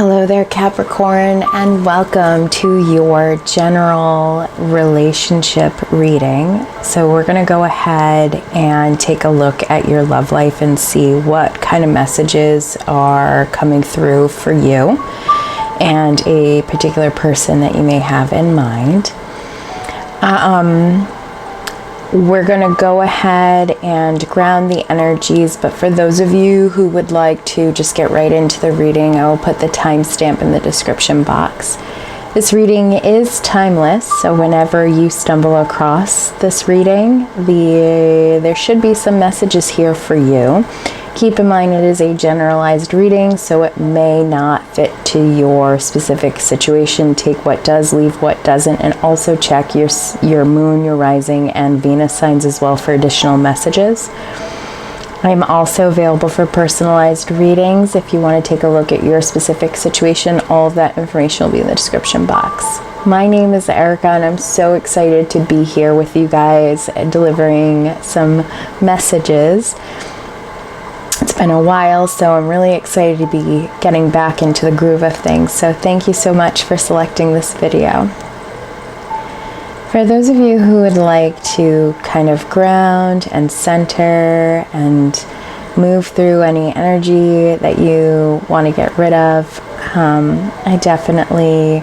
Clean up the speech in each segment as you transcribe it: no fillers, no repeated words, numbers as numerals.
Hello there, Capricorn, and welcome to your general relationship reading. So we're going to go ahead and take a look at your love life and see what kind of messages are coming through for you and a particular person that you may have in mind. We're going to go ahead and ground the energies, but for those of you who would like to just get right into the reading, I will put the timestamp in the description box. This reading is timeless, so whenever you stumble across this reading, there should be some messages here for you. Keep in mind it is a generalized reading, so it may not fit to your specific situation. Take what does, leave what doesn't, and also check your moon, your rising, and Venus signs as well for additional messages. I'm also available for personalized readings. If you want to take a look at your specific situation, all of that information will be in the description box. My name is Erica, and I'm so excited to be here with you guys delivering some messages. It's been a while, so I'm really excited to be getting back into the groove of things. So thank you so much for selecting this video. For those of you who would like to kind of ground and center and move through any energy that you want to get rid of, I definitely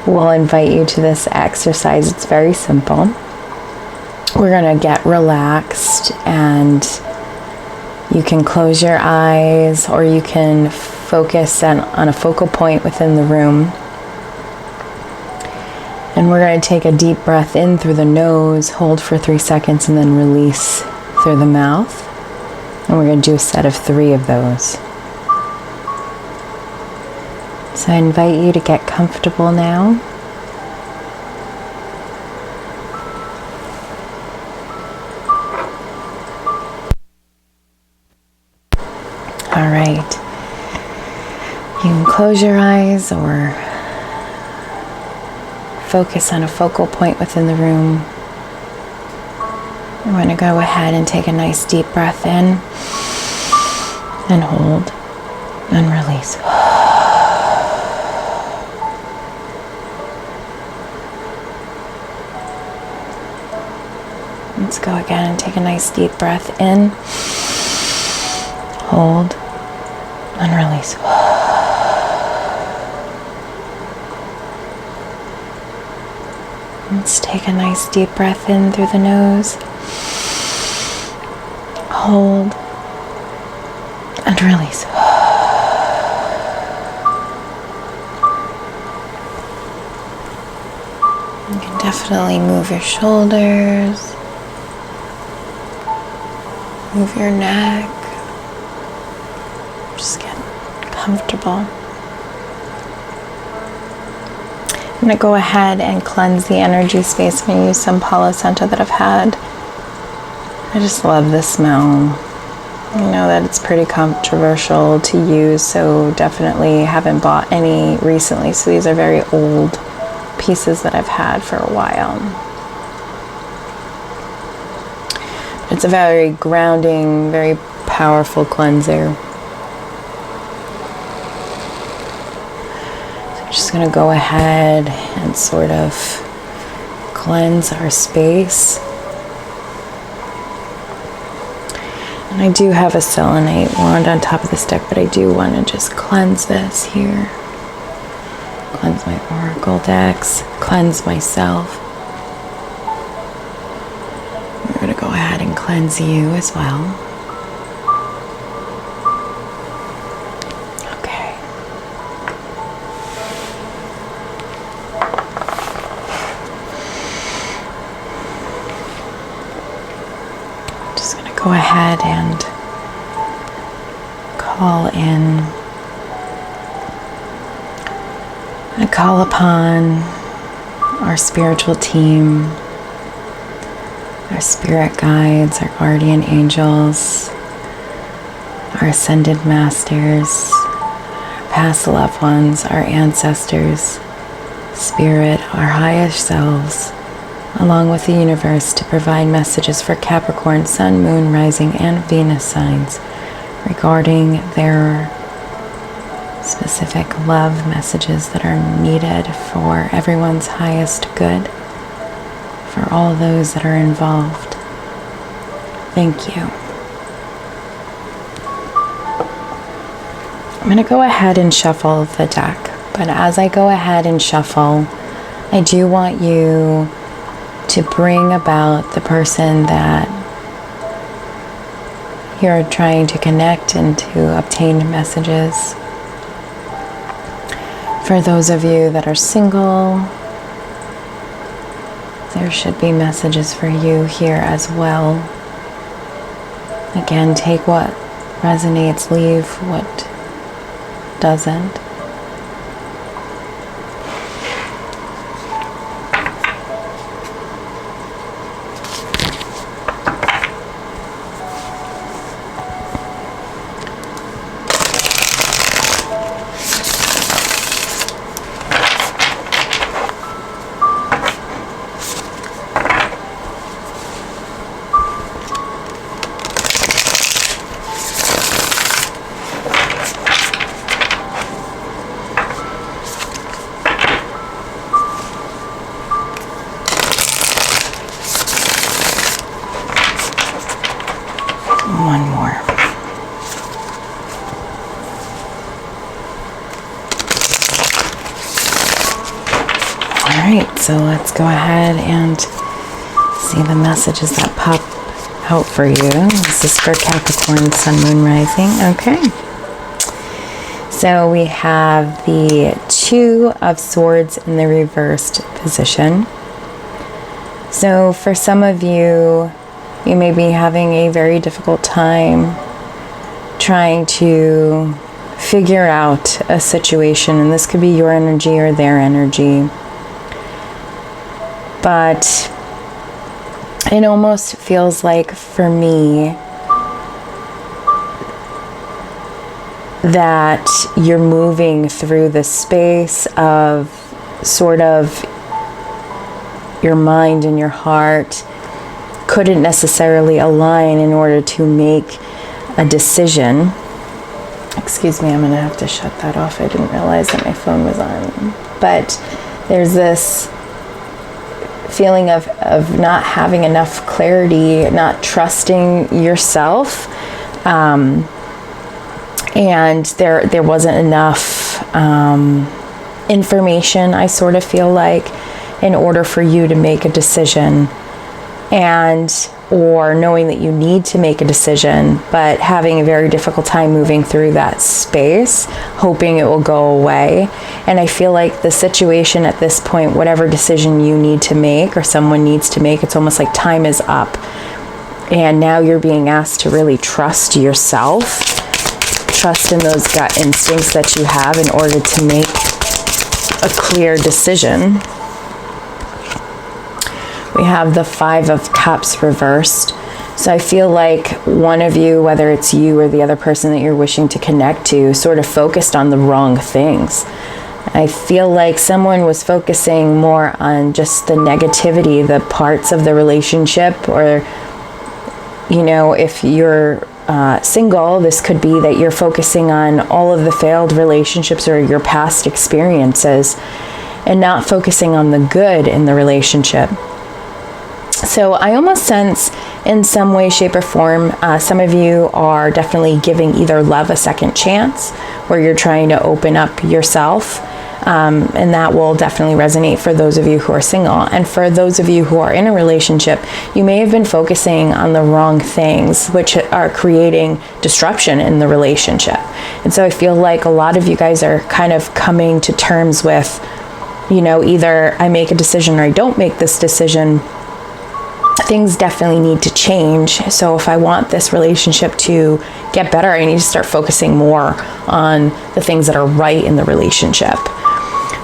will invite you to this exercise. It's very simple. We're going to get relaxed, and you can close your eyes or you can focus on a focal point within the room. And we're going to take a deep breath in through the nose, hold for 3 seconds, and then release through the mouth. And we're going to do a set of 3 of those. So I invite you to get comfortable now. All right. You can close your eyes or focus on a focal point within the room. I'm going to go ahead and take a nice deep breath in and hold and release. Let's go again and take a nice deep breath in, hold, and release. Let's take a nice deep breath in through the nose, hold, and release. You can definitely move your shoulders, move your neck. Just get comfortable. I'm going to go ahead and cleanse the energy space. I'm going to use some Palo Santo that I've had. I just love the smell. I know that it's pretty controversial to use, so definitely haven't bought any recently. So these are very old pieces that I've had for a while. It's a very grounding, very powerful cleanser. Just going to go ahead and sort of cleanse our space. And I do have a selenite wand on top of this deck, but I do want to just cleanse this here. Cleanse my oracle decks, cleanse myself. We're going to go ahead and cleanse you as well. Go ahead and call upon our spiritual team, our spirit guides, our guardian angels, our ascended masters, our past loved ones, our ancestors, spirit, our higher selves, along with the universe, to provide messages for Capricorn, Sun, Moon, Rising, and Venus signs regarding their specific love messages that are needed for everyone's highest good, for all those that are involved. Thank you. I'm going to go ahead and shuffle the deck, but as I go ahead and shuffle, I do want you to bring about the person that you're trying to connect and to obtain messages. For those of you that are single, there should be messages for you here as well. Again, take what resonates, leave what doesn't. One more. All right, so let's go ahead and see the messages that pop out for you. This is for Capricorn, Sun, Moon, Rising. Okay. So we have the Two of Swords in the reversed position. So for some of you, you may be having a very difficult time trying to figure out a situation, and this could be your energy or their energy. But it almost feels like, for me, that you're moving through the space of sort of your mind and your heart couldn't necessarily align in order to make a decision. Excuse me, I'm going to have to shut that off. I didn't realize that my phone was on. But there's this feeling of not having enough clarity, not trusting yourself. And there wasn't enough information, I sort of feel like, in order for you to make a decision, or knowing that you need to make a decision, but having a very difficult time moving through that space, hoping it will go away. And I feel like the situation at this point, whatever decision you need to make or someone needs to make, it's almost like time is up. And now you're being asked to really trust yourself, trust in those gut instincts that you have in order to make a clear decision. We have the Five of Cups reversed. So I feel like one of you, whether it's you or the other person that you're wishing to connect to, sort of focused on the wrong things. I feel like someone was focusing more on just the negativity, the parts of the relationship, or, you know, if you're single, this could be that you're focusing on all of the failed relationships or your past experiences and not focusing on the good in the relationship. So I almost sense in some way, shape, or form, some of you are definitely giving either love a second chance, where you're trying to open up yourself, and that will definitely resonate for those of you who are single. And for those of you who are in a relationship, you may have been focusing on the wrong things, which are creating disruption in the relationship. And so I feel like a lot of you guys are kind of coming to terms with, you know, either I make a decision or I don't make this decision. Things definitely need to change. So if I want this relationship to get better, I need to start focusing more on the things that are right in the relationship.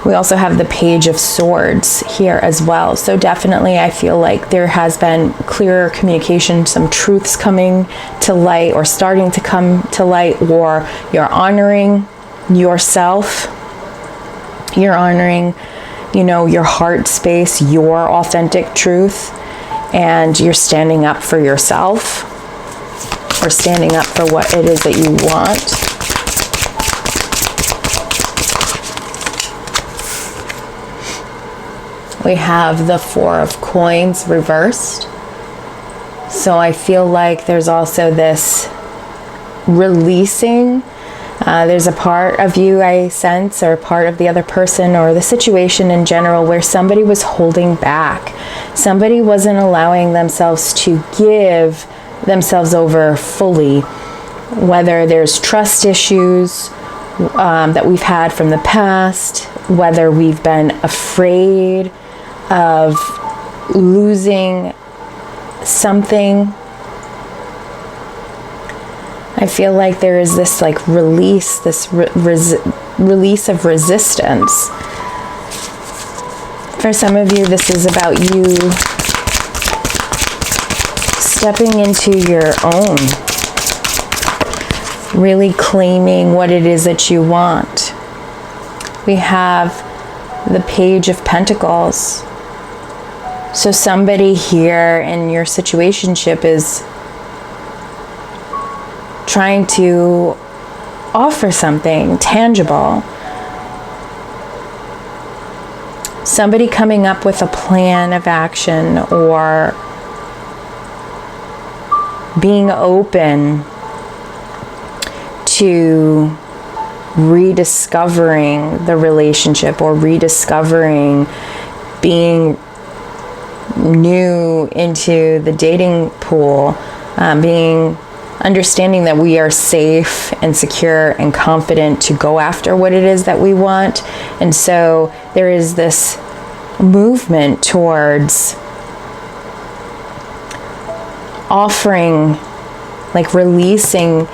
We also have the Page of Swords here as well. So definitely I feel like there has been clearer communication, some truths coming to light or starting to come to light, or you're honoring yourself. You're honoring, you know, your heart space, your authentic truth. And you're standing up for yourself, or standing up for what it is that you want. We have the Four of Coins reversed. So I feel like there's also this releasing. There's a part of you, I sense, or part of the other person or the situation in general where somebody was holding back. Somebody wasn't allowing themselves to give themselves over fully. Whether there's trust issues that we've had from the past, whether we've been afraid of losing something. I feel like there is this like release, this release of resistance. For some of you, this is about you stepping into your own, really claiming what it is that you want. We have the Page of Pentacles. So somebody here in your situationship is trying to offer something tangible. Somebody coming up with a plan of action or being open to rediscovering the relationship or rediscovering being new into the dating pool, understanding that we are safe and secure and confident to go after what it is that we want. And so there is this movement towards offering, like releasing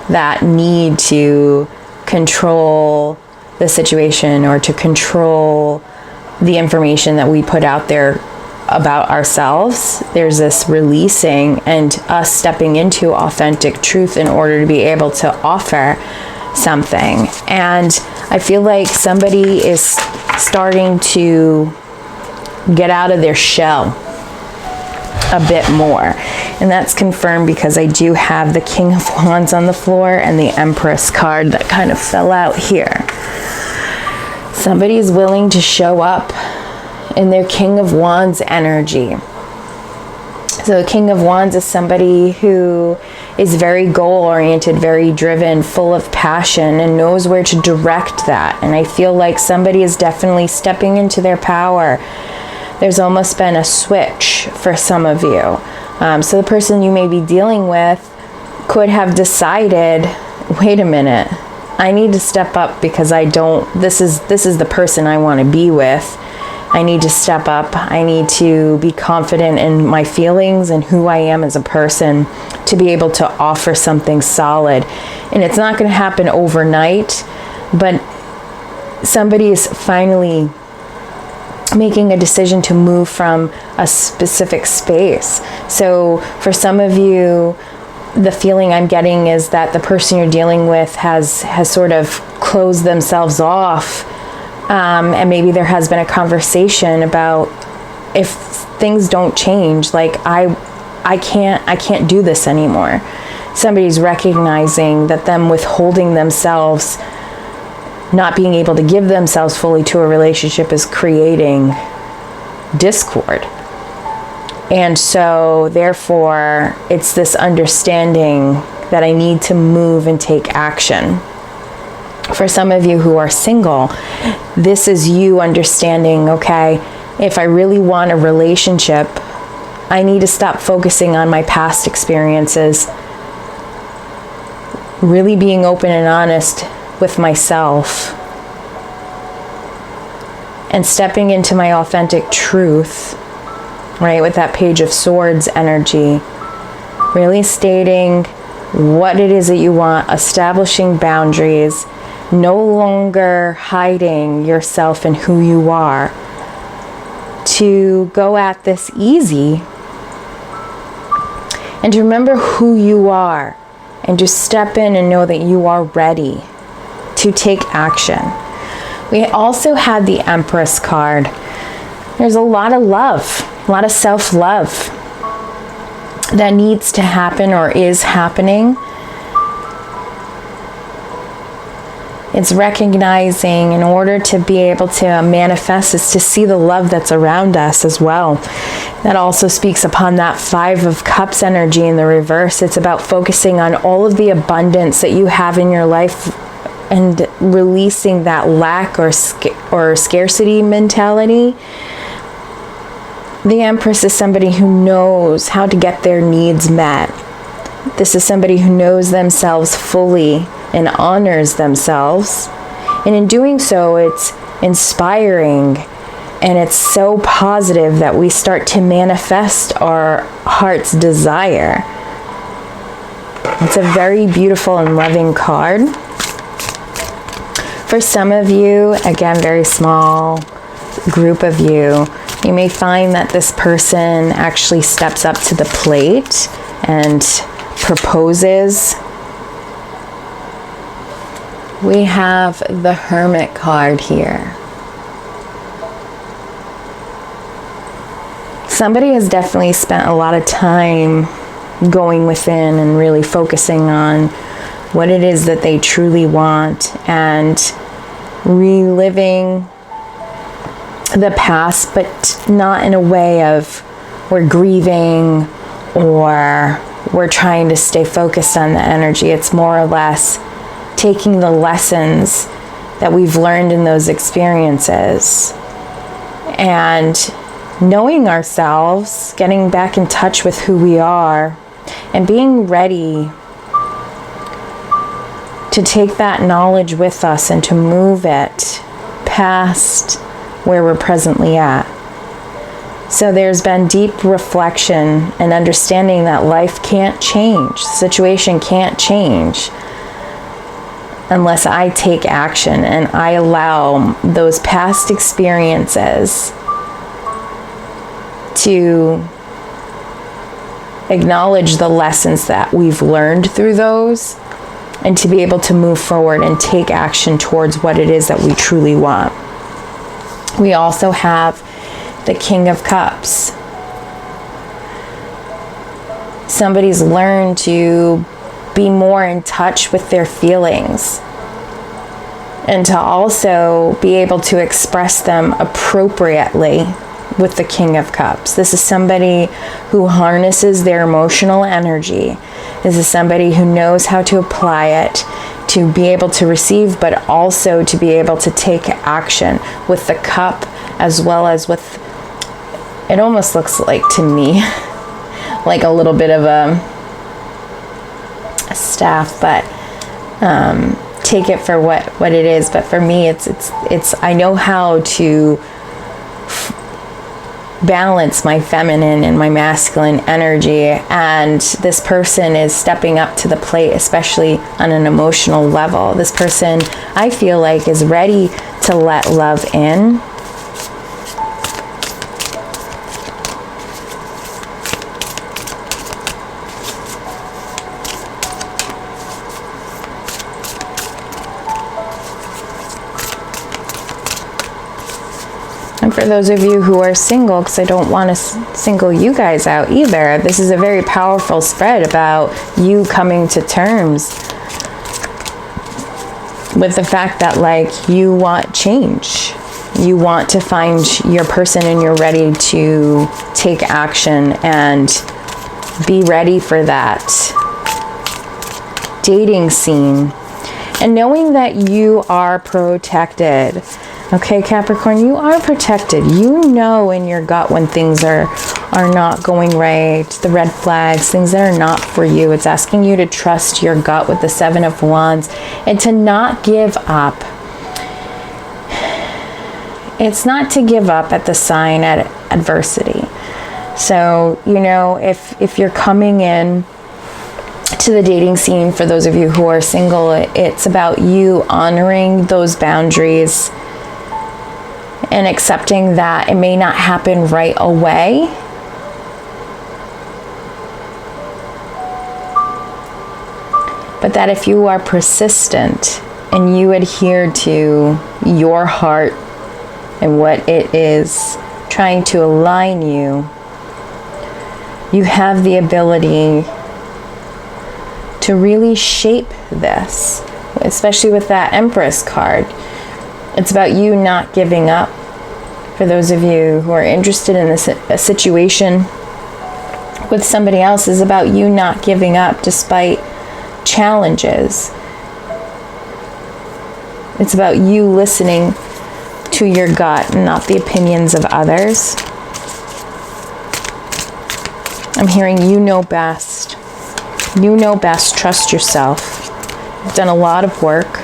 that need to control the situation or to control the information that we put out there about ourselves. There's this releasing and us stepping into authentic truth in order to be able to offer something. And I feel like somebody is starting to get out of their shell a bit more. And that's confirmed because I do have the King of Wands on the floor and the Empress card that kind of fell out here. Somebody is willing to show up in their King of Wands energy. So the King of Wands is somebody who is very goal-oriented, very driven, full of passion, and knows where to direct that. And I feel like somebody is definitely stepping into their power. There's almost been a switch for some of you. So the person you may be dealing with could have decided, wait a minute, I need to step up because this is the person I want to be with. I need to step up. I need to be confident in my feelings and who I am as a person to be able to offer something solid. And it's not going to happen overnight, but somebody is finally making a decision to move from a specific space. So for some of you, the feeling I'm getting is that the person you're dealing with has sort of closed themselves off. And maybe there has been a conversation about if things don't change, like I can't do this anymore. Somebody's recognizing that them withholding themselves, not being able to give themselves fully to a relationship is creating discord. And so therefore it's this understanding that I need to move and take action. For some of you who are single, this is you understanding, okay, if I really want a relationship, I need to stop focusing on my past experiences, really being open and honest with myself, and stepping into my authentic truth, right, with that Page of Swords energy, really stating what it is that you want, establishing boundaries, no longer hiding yourself and who you are, to go at this easy and to remember who you are and just step in and know that you are ready to take action. We also had the Empress card. There's a lot of love, a lot of self-love that needs to happen or is happening. It's recognizing in order to be able to manifest is to see the love that's around us as well. That also speaks upon that 5 of Cups energy in the reverse. It's about focusing on all of the abundance that you have in your life and releasing that lack or scarcity mentality. The Empress is somebody who knows how to get their needs met. This is somebody who knows themselves fully and honors themselves. And in doing so, it's inspiring and it's so positive that we start to manifest our heart's desire. It's a very beautiful and loving card. For some of you, again, very small group of you, you may find that this person actually steps up to the plate and proposes. We have the Hermit card here. Somebody has definitely spent a lot of time going within and really focusing on what it is that they truly want and reliving the past, but not in a way of we're grieving or we're trying to stay focused on the energy. It's more or less taking the lessons that we've learned in those experiences and knowing ourselves, getting back in touch with who we are, and being ready to take that knowledge with us and to move it past where we're presently at. So there's been deep reflection and understanding that life can't change, the situation can't change unless I take action and I allow those past experiences to acknowledge the lessons that we've learned through those and to be able to move forward and take action towards what it is that we truly want. We also have the King of Cups. Somebody's learned to be more in touch with their feelings and to also be able to express them appropriately with the King of Cups. This is somebody who harnesses their emotional energy. This is somebody who knows how to apply it to be able to receive, but also to be able to take action with the cup as well as with, it almost looks like to me like a little bit of a staff, but take it for what it is. But for me, it's I know how to balance my feminine and my masculine energy, and this person is stepping up to the plate, especially on an emotional level. This person, I feel like, is ready to let love in. And for those of you who are single, because I don't want to single you guys out either, this is a very powerful spread about you coming to terms with the fact that, like, you want change. You want to find your person and you're ready to take action and be ready for that dating scene. And knowing that you are protected. Okay, Capricorn, you are protected. You know in your gut when things are not going right, the red flags, things that are not for you. It's asking you to trust your gut with the 7 of Wands and to not give up. It's not to give up at the sign at adversity. So, you know, if you're coming in to the dating scene, for those of you who are single, it's about you honoring those boundaries and accepting that it may not happen right away. But that if you are persistent and you adhere to your heart and what it is trying to align you, you have the ability to really shape this especially with that Empress card. It's about you not giving up. For those of you who are interested in a situation with somebody else, is about you not giving up despite challenges. It's about you listening to your gut and not the opinions of others. I'm hearing you know best. You know best. Trust yourself. You've done a lot of work.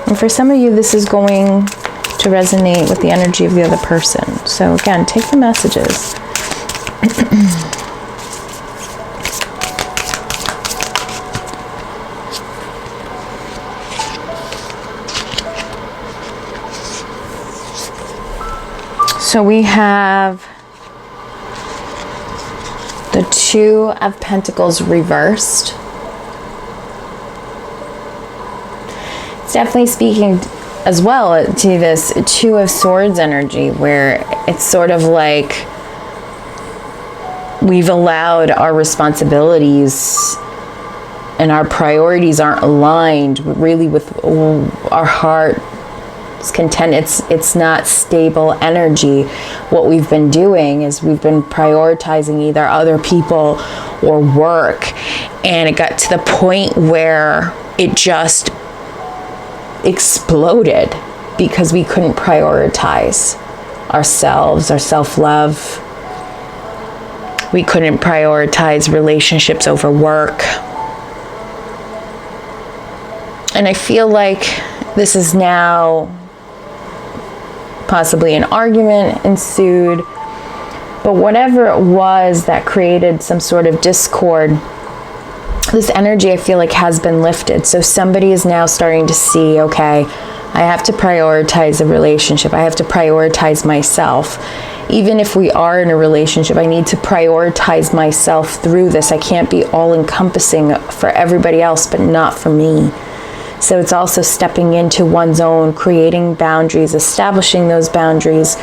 And for some of you, this is going to resonate with the energy of the other person. So again, take the messages. So we have the Two of Pentacles reversed. It's definitely speaking as well to this Two of Swords energy, where it's sort of like we've allowed our responsibilities and our priorities aren't aligned really with our heart. It's content. It's not stable energy. What we've been doing is we've been prioritizing either other people or work, and it got to the point where it just exploded because we couldn't prioritize ourselves, our self-love. We couldn't prioritize relationships over work. And I feel like this is now possibly an argument ensued, but whatever it was that created some sort of discord, this energy I feel like has been lifted. So somebody is now starting to see, okay, I have to prioritize a relationship. I have to prioritize myself. Even if we are in a relationship, I need to prioritize myself through this. I can't be all encompassing for everybody else, but not for me. So it's also stepping into one's own, creating boundaries, establishing those boundaries,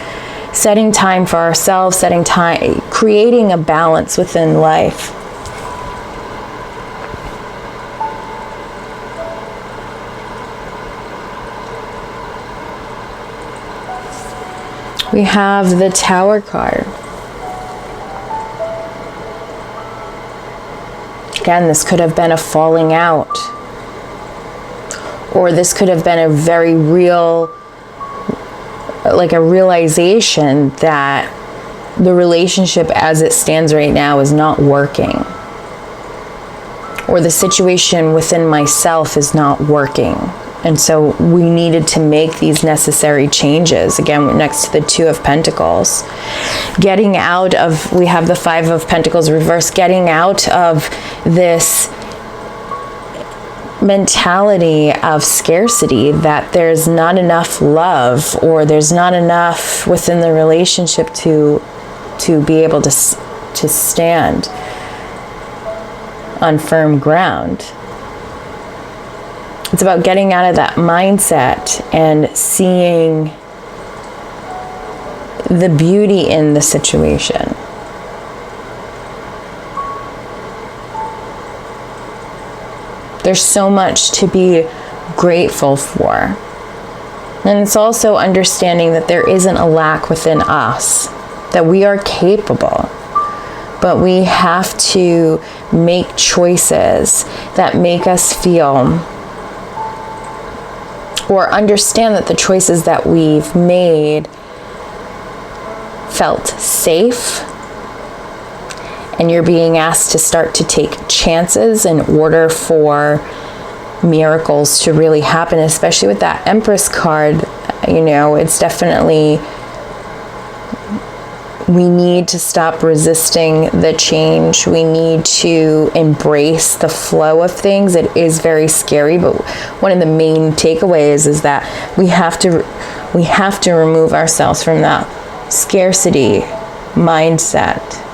setting time for ourselves, setting time, creating a balance within life. We have the Tower card. Again, this could have been a falling out. Or this could have been a very real, like a realization that the relationship as it stands right now is not working. Or the situation within myself is not working. And so we needed to make these necessary changes. Again, next to the Two of Pentacles. Getting out of, we have the Five of Pentacles reversed, getting out of this mentality of scarcity, that there's not enough love or there's not enough within the relationship to be able to stand on firm ground. It's about getting out of that mindset and seeing the beauty in the situation. There's so much to be grateful for. And it's also understanding that there isn't a lack within us, that we are capable, but we have to make choices that make us feel or understand that the choices that we've made felt safe, and you're being asked to start to take chances in order for miracles to really happen, especially with that Empress card. You know, it's definitely, we need to stop resisting the change. We need to embrace the flow of things. It is very scary, but one of the main takeaways is that we have to remove ourselves from that scarcity mindset,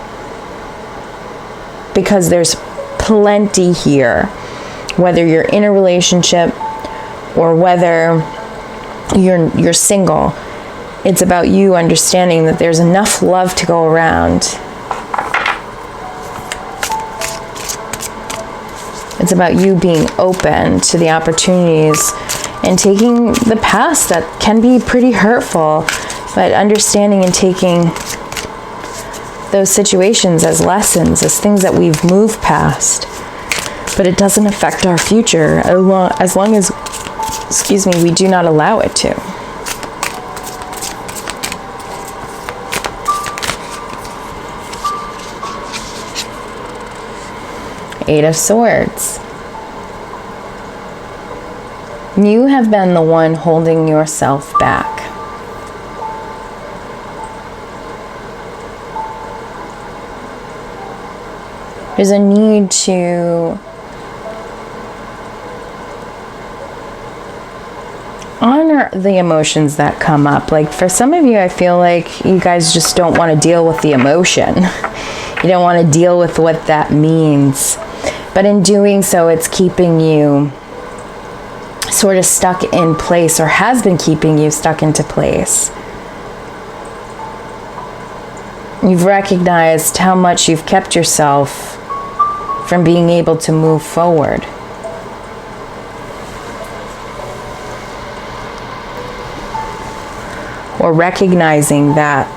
because there's plenty here, whether you're in a relationship or whether you're single. It's about you understanding that there's enough love to go around. It's about you being open to the opportunities and taking the past that can be pretty hurtful, but understanding and taking those situations as lessons, as things that we've moved past. But it doesn't affect our future as long as, we do not allow it to. Eight of Swords. You have been the one holding yourself back. There's a need to honor the emotions that come up. Like for some of you, I feel like you guys just don't want to deal with the emotion. You don't want to deal with what that means. But in doing so, it's keeping you sort of stuck in place, or has been keeping you stuck into place. You've recognized how much you've kept yourself from being able to move forward. Or recognizing that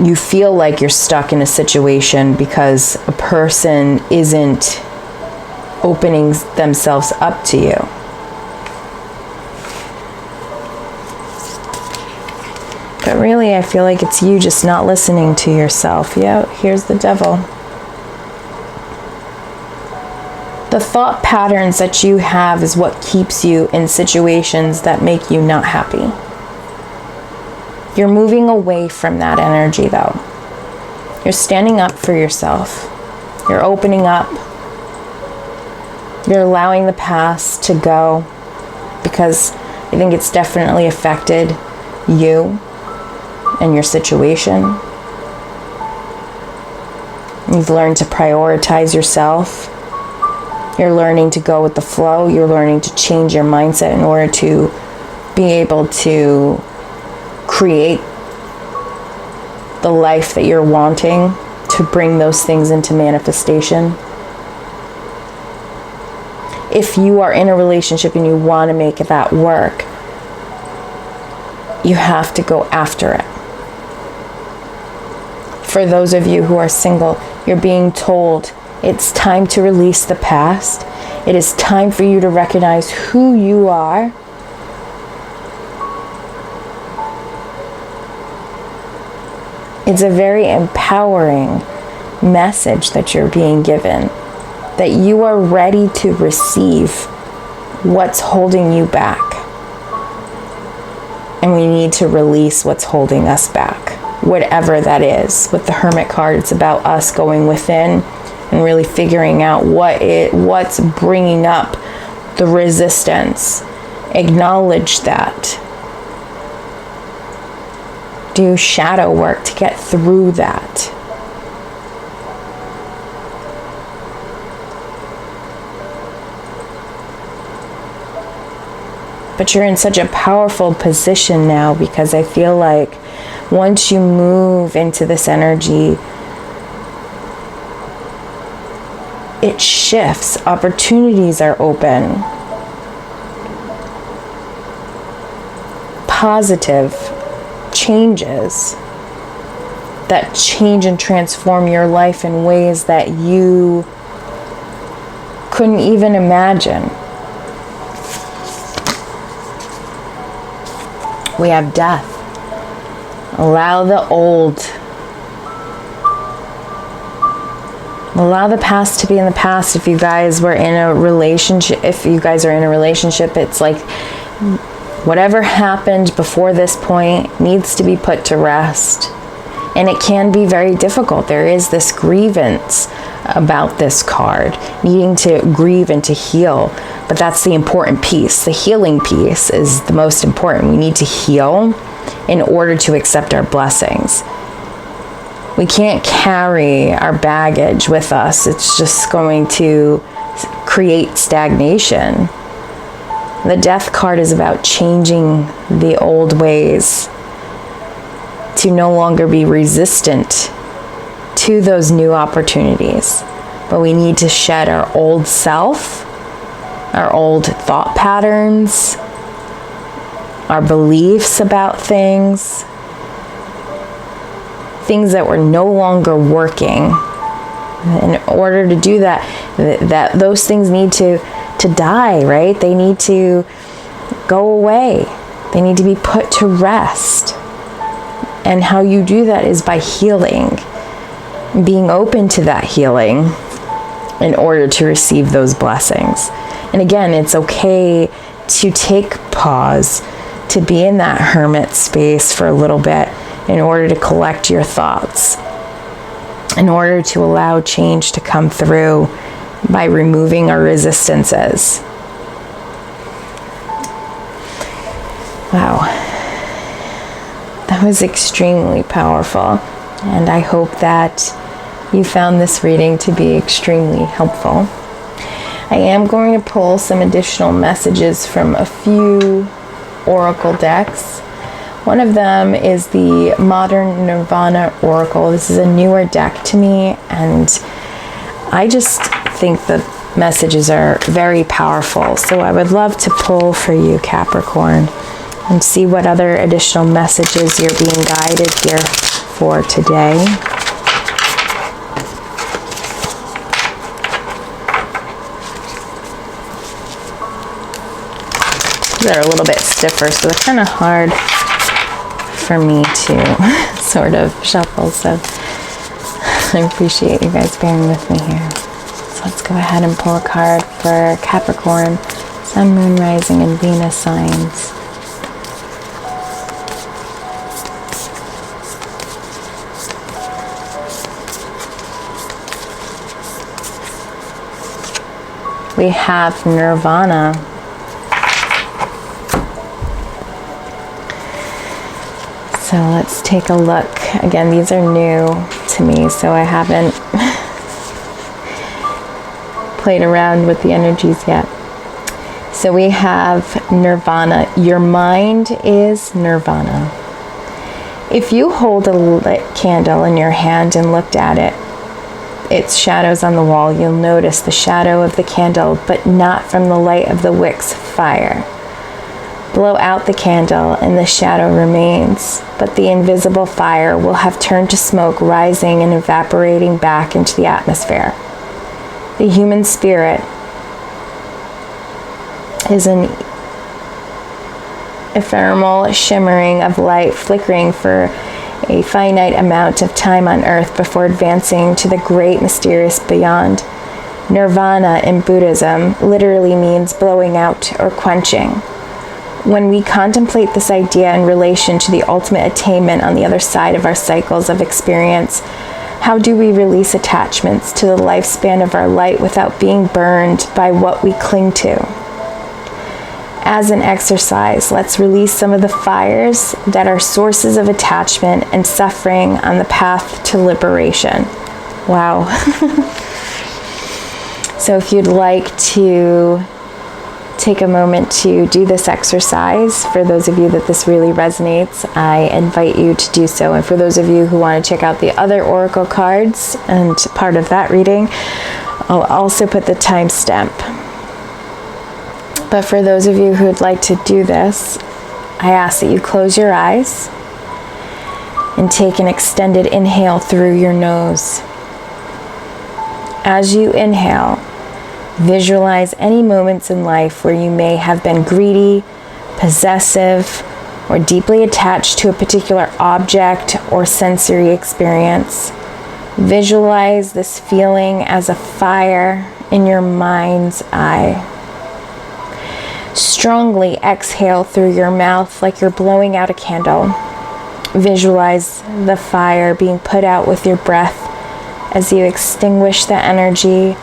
you feel like you're stuck in a situation because a person isn't opening themselves up to you. But really, I feel like it's you just not listening to yourself. Yeah, here's the Devil. The thought patterns that you have is what keeps you in situations that make you not happy. You're moving away from that energy, though. You're standing up for yourself. You're opening up. You're allowing the past to go, because I think it's definitely affected you and your situation. You've learned to prioritize yourself. You're learning to go with the flow. You're learning to change your mindset in order to be able to create the life that you're wanting, to bring those things into manifestation. If you are in a relationship and you want to make that work, you have to go after it. For those of you who are single, you're being told it's time to release the past. It is time for you to recognize who you are. It's a very empowering message that you're being given, that you are ready to receive what's holding you back. And we need to release what's holding us back, whatever that is. With the Hermit card, it's about us going within and really figuring out what's bringing up the resistance. Acknowledge that. Do shadow work to get through that. But you're in such a powerful position now, because I feel like once you move into this energy, it shifts. Opportunities are open. Positive changes that change and transform your life in ways that you couldn't even imagine. We have death. Allow the old. Allow the past to be in the past. If you guys were in a relationship, it's like whatever happened before this point needs to be put to rest. And it can be very difficult. There is this grievance about this card, needing to grieve and to heal. But that's the important piece. The healing piece is the most important. We need to heal in order to accept our blessings. We can't carry our baggage with us. It's just going to create stagnation. The Death card is about changing the old ways to no longer be resistant to those new opportunities. but we need to shed our old self, our old thought patterns, our beliefs about things that were no longer working. In order to do that those things need to die, right? They need to go away. They need to be put to rest. And how you do that is by healing, being open to that healing in order to receive those blessings. And again, it's okay to take pause, to be in that hermit space for a little bit in order to collect your thoughts, in order to allow change to come through by removing our resistances. Wow. That was extremely powerful, and I hope that you found this reading to be extremely helpful. I am going to pull some additional messages from a few oracle decks. One of them is the Modern Nirvana Oracle. This is a newer deck to me, and I just think the messages are very powerful. So I would love to pull for you, Capricorn, and see what other additional messages you're being guided here for today. They're a little bit stiffer, so they're kind of hard for me to sort of shuffle, so I appreciate you guys bearing with me here. So let's go ahead and pull a card for Capricorn, Sun, Moon, Rising, and Venus signs. We have Nirvana. So let's take a look. Again, these are new to me, so I haven't played around with the energies yet. So we have Nirvana. Your mind is Nirvana. If you hold a lit candle in your hand and looked at it, its shadows on the wall, you'll notice the shadow of the candle, but not from the light of the wick's fire. Blow out the candle and the shadow remains, but the invisible fire will have turned to smoke, rising and evaporating back into the atmosphere. The human spirit is an ephemeral shimmering of light, flickering for a finite amount of time on earth before advancing to the great mysterious beyond. Nirvana in Buddhism literally means blowing out or quenching. When we contemplate this idea in relation to the ultimate attainment on the other side of our cycles of experience, how do we release attachments to the lifespan of our light without being burned by what we cling to? As an exercise, let's release some of the fires that are sources of attachment and suffering on the path to liberation. Wow. So if you'd like to take a moment to do this exercise, for those of you that this really resonates, I invite you to do so. And for those of you who want to check out the other oracle cards and part of that reading, I'll also put the timestamp. But for those of you who would like to do this, I ask that you close your eyes and take an extended inhale through your nose. As you inhale, visualize any moments in life where you may have been greedy, possessive, or deeply attached to a particular object or sensory experience. Visualize this feeling as a fire in your mind's eye. Strongly exhale through your mouth like you're blowing out a candle. Visualize the fire being put out with your breath as you extinguish the energy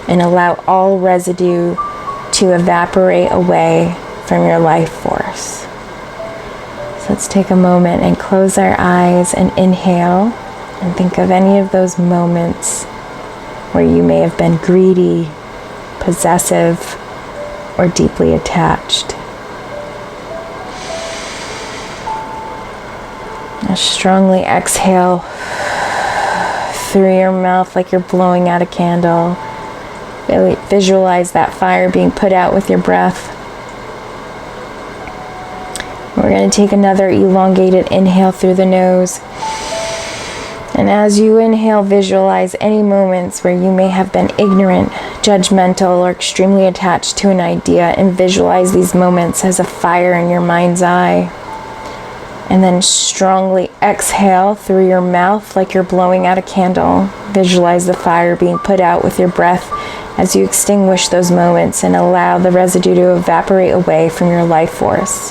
and allow all residue to evaporate away from your life force. So let's take a moment and close our eyes and inhale and think of any of those moments where you may have been greedy, possessive, or deeply attached. Now strongly exhale, through your mouth like you're blowing out a candle. Visualize that fire being put out with your breath. We're going to take another elongated inhale through the nose. And as you inhale, visualize any moments where you may have been ignorant, judgmental, or extremely attached to an idea, and visualize these moments as a fire in your mind's eye. And then strongly exhale through your mouth like you're blowing out a candle. Visualize the fire being put out with your breath as you extinguish those moments and allow the residue to evaporate away from your life force.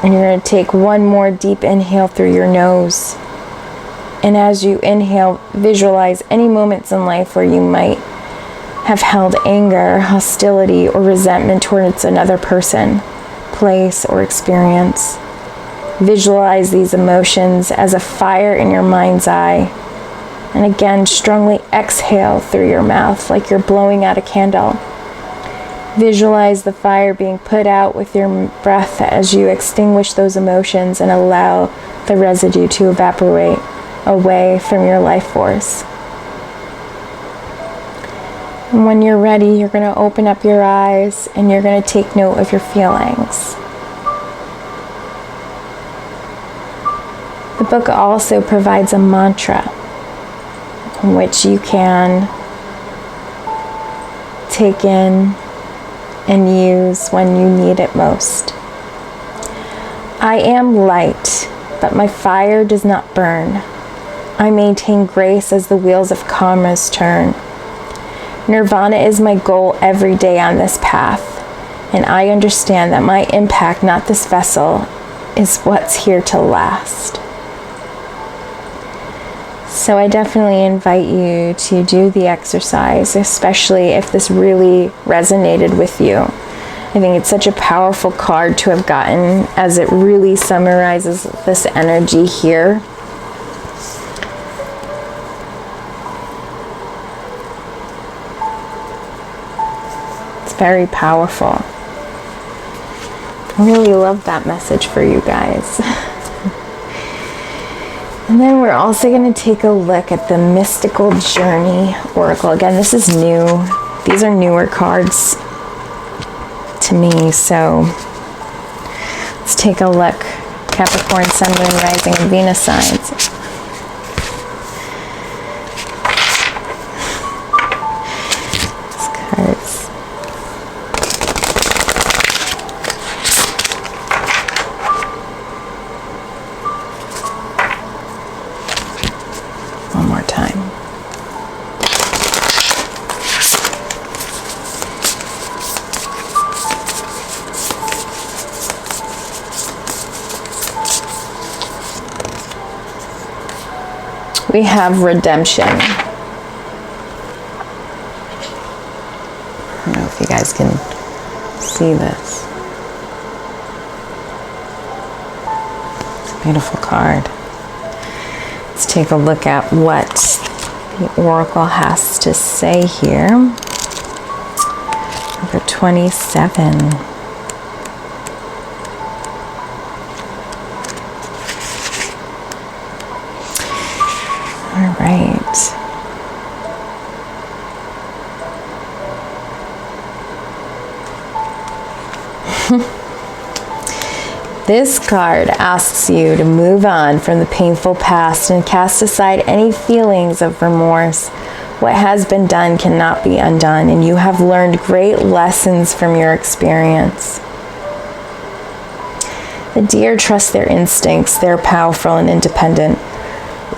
And you're going to take one more deep inhale through your nose. And as you inhale, visualize any moments in life where you might have held anger, hostility, or resentment towards another person, place, or experience. Visualize these emotions as a fire in your mind's eye. And again, strongly exhale through your mouth like you're blowing out a candle. Visualize the fire being put out with your breath as you extinguish those emotions and allow the residue to evaporate away from your life force. And when you're ready, you're going to open up your eyes and you're going to take note of your feelings. The book also provides a mantra which you can take in and use when you need it most. I am light, but my fire does not burn. I maintain grace as the wheels of karmas turn. Nirvana is my goal every day on this path, and I understand that my impact, not this vessel, is what's here to last. So I definitely invite you to do the exercise, especially if this really resonated with you. I think it's such a powerful card to have gotten, as it really summarizes this energy here. It's very powerful. I really love that message for you guys. And then we're also going to take a look at the Mystical Journey Oracle. Again, this is new. These are newer cards to me, so let's take a look. Capricorn, Sun, Moon, Rising, and Venus signs. These cards. One more time. We have redemption. I don't know if you guys can see this. It's a beautiful card. Let's take a look at what the Oracle has to say here. Number 27. All right. This card asks you to move on from the painful past and cast aside any feelings of remorse. What has been done cannot be undone, and you have learned great lessons from your experience. The deer trust their instincts. They're powerful and independent.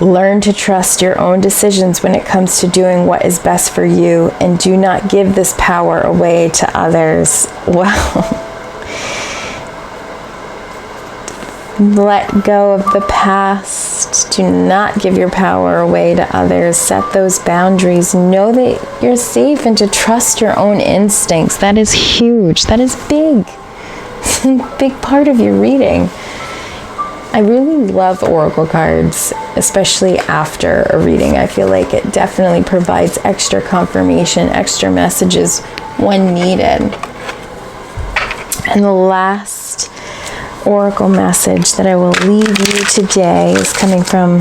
Learn to trust your own decisions when it comes to doing what is best for you, and do not give this power away to others. Well, let go of the past. Do not give your power away to others. Set those boundaries. Know that you're safe and to trust your own instincts. That is huge. That is big. It's a big part of your reading. I really love oracle cards, especially after a reading. I feel like it definitely provides extra confirmation, extra messages when needed. And the last oracle message that I will leave you today is coming from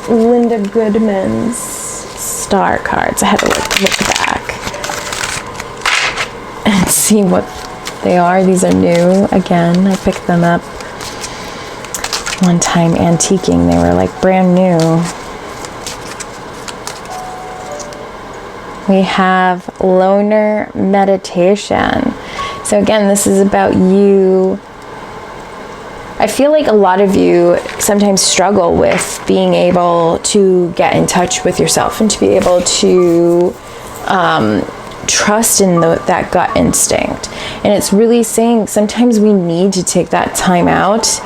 Linda Goodman's star cards. I had to look back and see what they are. These are new. Again, I picked them up one time antiquing. They were like brand new. We have loner meditation. So again, this is about you. I feel like a lot of you sometimes struggle with being able to get in touch with yourself and to be able to trust in that gut instinct. And it's really saying sometimes we need to take that time out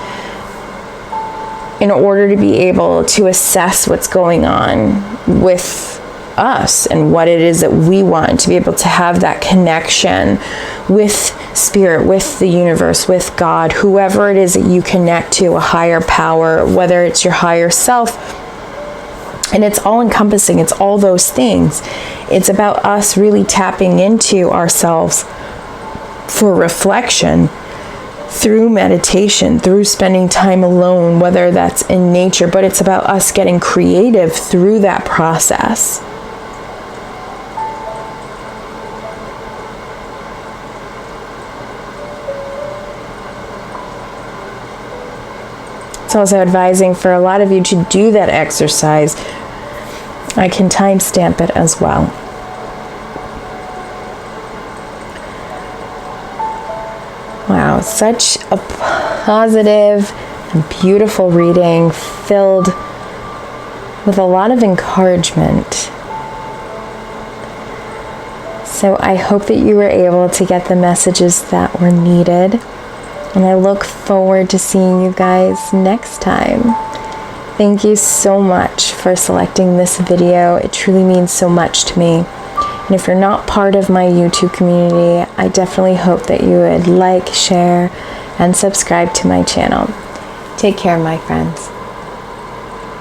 in order to be able to assess what's going on with us and what it is that we want, to be able to have that connection with spirit, with the universe, with God, whoever it is that you connect to, a higher power, whether it's your higher self. And it's all encompassing. It's all those things. It's about us really tapping into ourselves for reflection through meditation, through spending time alone, whether that's in nature, but it's about us getting creative through that process. It's also advising for a lot of you to do that exercise. I can timestamp it as well. Wow, such a positive and beautiful reading filled with a lot of encouragement. So I hope that you were able to get the messages that were needed. And I look forward to seeing you guys next time. Thank you so much for selecting this video. It truly means so much to me. And if you're not part of my YouTube community, I definitely hope that you would like, share, and subscribe to my channel. Take care, my friends.